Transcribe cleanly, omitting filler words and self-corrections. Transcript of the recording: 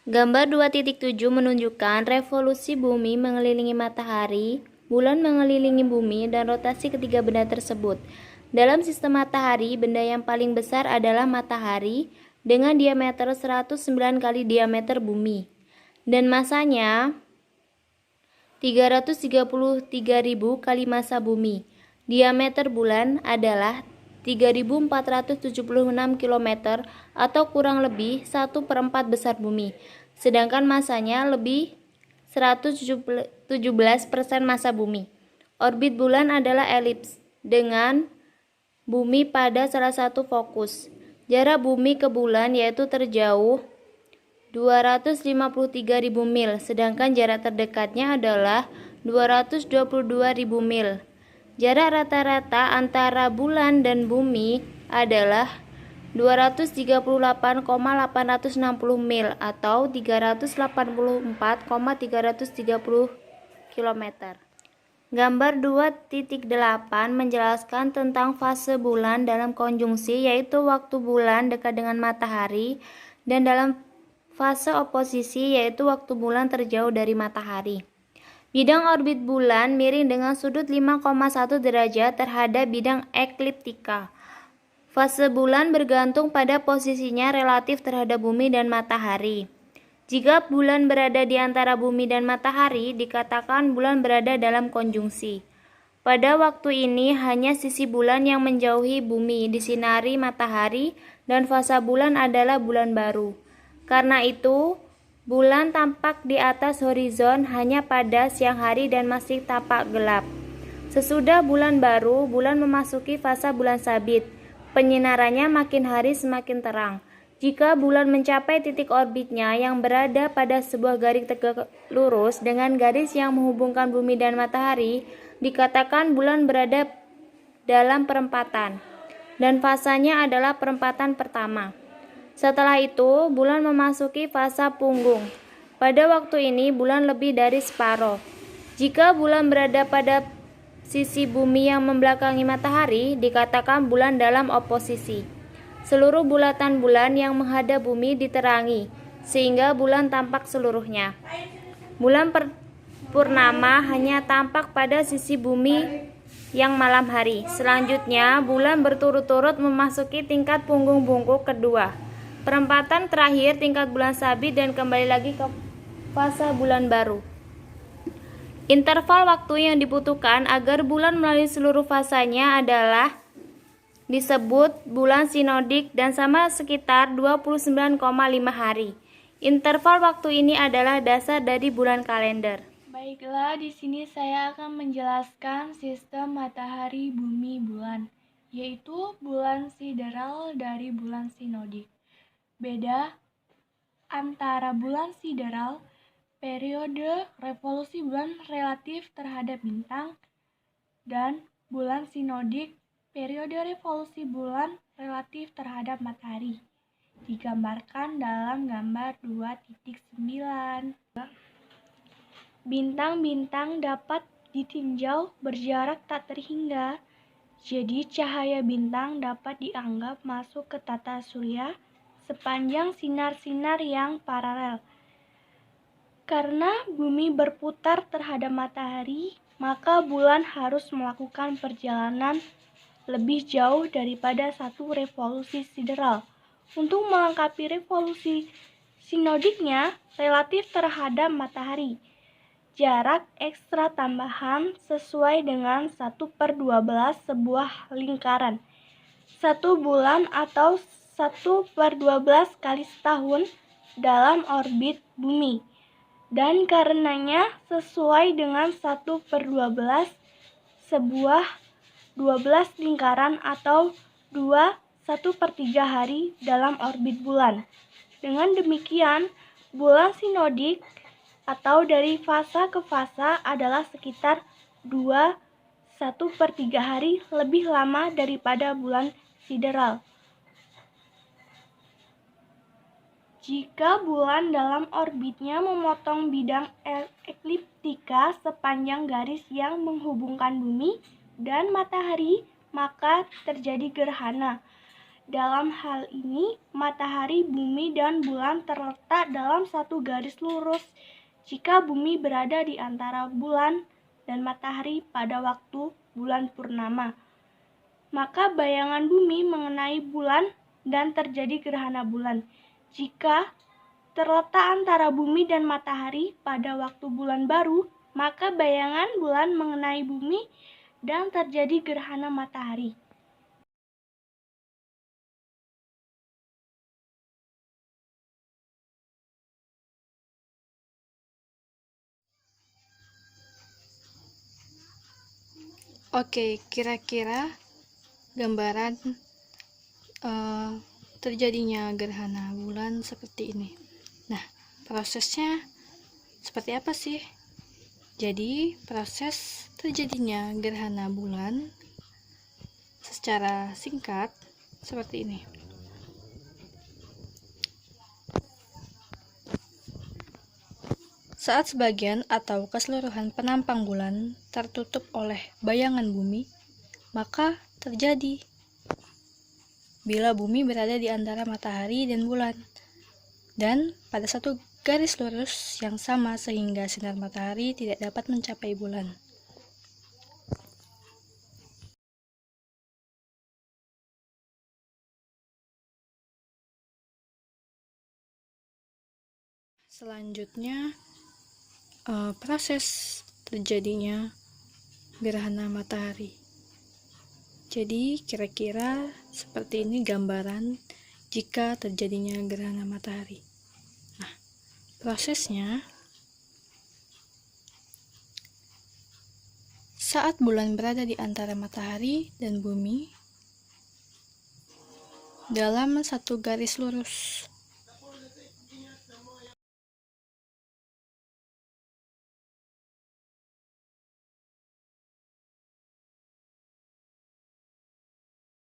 Gambar 2.7 menunjukkan revolusi bumi mengelilingi matahari, bulan mengelilingi bumi, dan rotasi ketiga benda tersebut. Dalam sistem matahari, benda yang paling besar adalah matahari dengan diameter 109 kali diameter bumi dan masanya 333.000 kali massa bumi. Diameter bulan adalah 3.476 km atau kurang lebih 1/4 besar bumi, sedangkan massanya lebih 117% massa bumi. Orbit bulan adalah elips dengan bumi pada salah satu fokus. Jarak bumi ke bulan yaitu terjauh 253.000 mil, sedangkan jarak terdekatnya adalah 222.000 mil. Jarak rata-rata antara bulan dan bumi adalah 238,860 mil atau 384,330 km. Gambar 2.8 menjelaskan tentang fase bulan dalam konjungsi, yaitu waktu bulan dekat dengan matahari, dan dalam fase oposisi, yaitu waktu bulan terjauh dari matahari. Bidang orbit bulan miring dengan sudut 5,1 derajat terhadap bidang ekliptika. Fase bulan bergantung pada posisinya relatif terhadap bumi dan matahari. Jika bulan berada di antara bumi dan matahari, dikatakan bulan berada dalam konjungsi. Pada waktu ini hanya sisi bulan yang menjauhi bumi disinari matahari dan fasa bulan adalah bulan baru. Karena itu, bulan tampak di atas horizon hanya pada siang hari dan masih tampak gelap. Sesudah bulan baru, bulan memasuki fasa bulan sabit. Penyinarannya makin hari semakin terang. Jika bulan mencapai titik orbitnya yang berada pada sebuah garis tegak lurus dengan garis yang menghubungkan bumi dan matahari, dikatakan bulan berada dalam perempatan, dan fasanya adalah perempatan pertama. Setelah itu, bulan memasuki fasa punggung. Pada waktu ini, bulan lebih dari separuh. Jika bulan berada pada sisi bumi yang membelakangi matahari, dikatakan bulan dalam oposisi. Seluruh bulatan bulan yang menghadap bumi diterangi, sehingga bulan tampak seluruhnya. Bulan purnama hanya tampak pada sisi bumi yang malam hari. Selanjutnya, bulan berturut-turut memasuki tingkat punggung bungkuk kedua, perempatan terakhir tingkat bulan sabit, dan kembali lagi ke fase bulan baru. Interval waktu yang dibutuhkan agar bulan melalui seluruh fasanya adalah disebut bulan sinodik dan sama sekitar 29,5 hari. Interval waktu ini adalah dasar dari bulan kalender. Baiklah, di sini saya akan menjelaskan sistem matahari, bumi, bulan, yaitu bulan sideral dari bulan sinodik. Beda antara bulan sideral, periode revolusi bulan relatif terhadap bintang, dan bulan sinodik, periode revolusi bulan relatif terhadap matahari, digambarkan dalam gambar 2.9. Bintang-bintang dapat ditinjau berjarak tak terhingga, jadi cahaya bintang dapat dianggap masuk ke tata surya sepanjang sinar-sinar yang paralel. Karena bumi berputar terhadap matahari, maka bulan harus melakukan perjalanan lebih jauh daripada satu revolusi sideral. Untuk melengkapi revolusi sinodiknya relatif terhadap matahari, jarak ekstra tambahan sesuai dengan 1/12 sebuah lingkaran, 1 bulan atau 1/12 kali setahun dalam orbit bumi, dan karenanya sesuai dengan 1/12 sebuah 12 lingkaran atau 1/3 hari dalam orbit bulan. Dengan demikian, bulan sinodik atau dari fasa ke fasa adalah sekitar 1/3 hari lebih lama daripada bulan sideral. Jika bulan dalam orbitnya memotong bidang ekliptika sepanjang garis yang menghubungkan bumi dan matahari, maka terjadi gerhana. Dalam hal ini, matahari, bumi, dan bulan terletak dalam satu garis lurus. Jika bumi berada di antara bulan dan matahari pada waktu bulan purnama, maka bayangan bumi mengenai bulan dan terjadi gerhana bulan. Jika terletak antara bumi dan matahari pada waktu bulan baru, maka bayangan bulan mengenai bumi dan terjadi gerhana matahari. Oke, kira-kira gambaran terjadinya gerhana bulan seperti ini. Nah, prosesnya seperti apa sih? Jadi, proses terjadinya gerhana bulan secara singkat seperti ini. Saat sebagian atau keseluruhan penampang bulan tertutup oleh bayangan bumi, maka terjadi bila bumi berada di antara matahari dan bulan, dan pada satu garis lurus yang sama sehingga sinar matahari tidak dapat mencapai bulan. Selanjutnya, proses terjadinya gerhana matahari. Jadi kira-kira seperti ini gambaran jika terjadinya gerhana matahari. Nah, prosesnya saat bulan berada di antara matahari dan bumi dalam satu garis lurus.